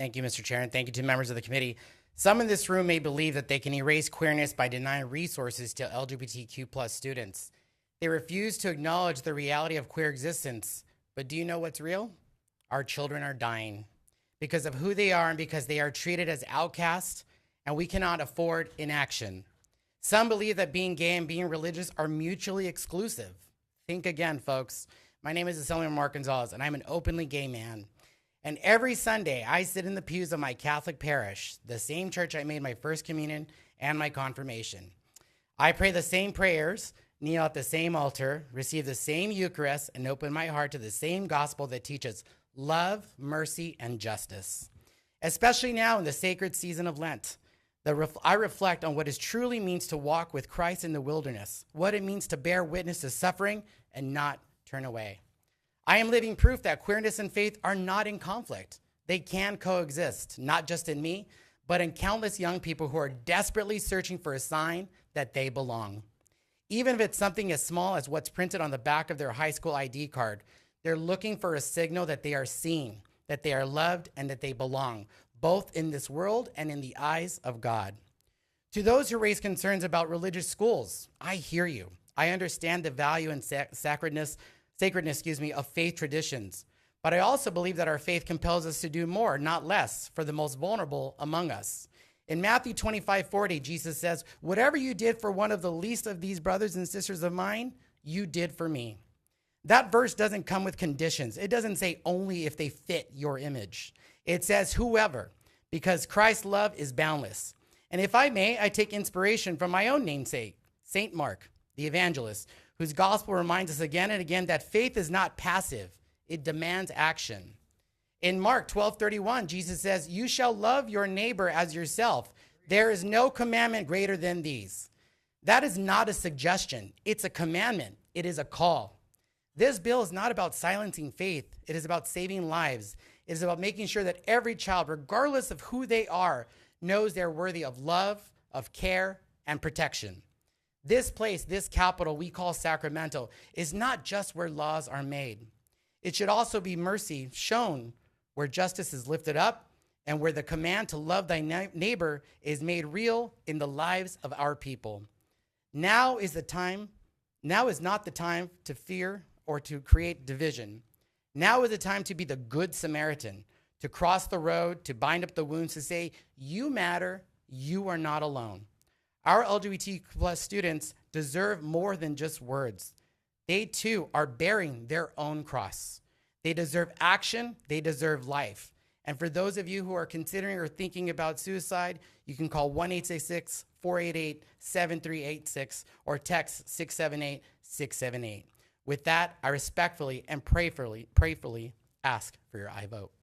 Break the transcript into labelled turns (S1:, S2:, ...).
S1: Thank you, Mr. Chair, and thank you to members of the committee. Some in this room may believe that they can erase queerness by denying resources to LGBTQ plus students. They refuse to acknowledge the reality of queer existence. But do you know what's real? Our children are dying because of who they are and because they are treated as outcasts, and we cannot afford inaction. Some believe that being gay and being religious are mutually exclusive. Think again, folks. My name is Assemblyman González, and I'm an openly gay man. And every Sunday, I sit in the pews of my Catholic parish, the same church I made my first communion and my confirmation. I pray the same prayers, kneel at the same altar, receive the same Eucharist, and open my heart to the same gospel that teaches love, mercy, and justice. Especially now in the sacred season of Lent, I reflect on what it truly means to walk with Christ in the wilderness, what it means to bear witness to suffering and not turn away. I am living proof that queerness and faith are not in conflict. They can coexist, not just in me, but in countless young people who are desperately searching for a sign that they belong. Even if it's something as small as what's printed on the back of their high school ID card, they're looking for a signal that they are seen, that they are loved, and that they belong, both in this world and in the eyes of God. To those who raise concerns about religious schools, I hear you. I understand the value and sacredness of faith traditions. But I also believe that our faith compels us to do more, not less, for the most vulnerable among us. In Matthew 25:40, Jesus says, "Whatever you did for one of the least of these brothers and sisters of mine, you did for me." That verse doesn't come with conditions. It doesn't say only if they fit your image. It says whoever, because Christ's love is boundless. And if I may, I take inspiration from my own namesake, Saint Mark, the evangelist, whose gospel reminds us again and again that faith is not passive. It demands action. In Mark 12:31, Jesus says, "You shall love your neighbor as yourself. There is no commandment greater than these." That is not a suggestion. It's a commandment. It is a call. This bill is not about silencing faith. It is about saving lives. It is about making sure that every child, regardless of who they are, knows they're worthy of love, of care, and protection. This place, this capital we call Sacramento, is not just where laws are made. It should also be mercy shown where justice is lifted up and where the command to love thy neighbor is made real in the lives of our people. Now is not the time to fear or to create division. Now is the time to be the good Samaritan, to cross the road, to bind up the wounds, to say, you matter, you are not alone. Our LGBT plus students deserve more than just words. They too are bearing their own cross. They deserve action, they deserve life. And for those of you who are considering or thinking about suicide, you can call 1-866-488-7386 or text 678-678. With that, I respectfully and prayerfully ask for your I vote.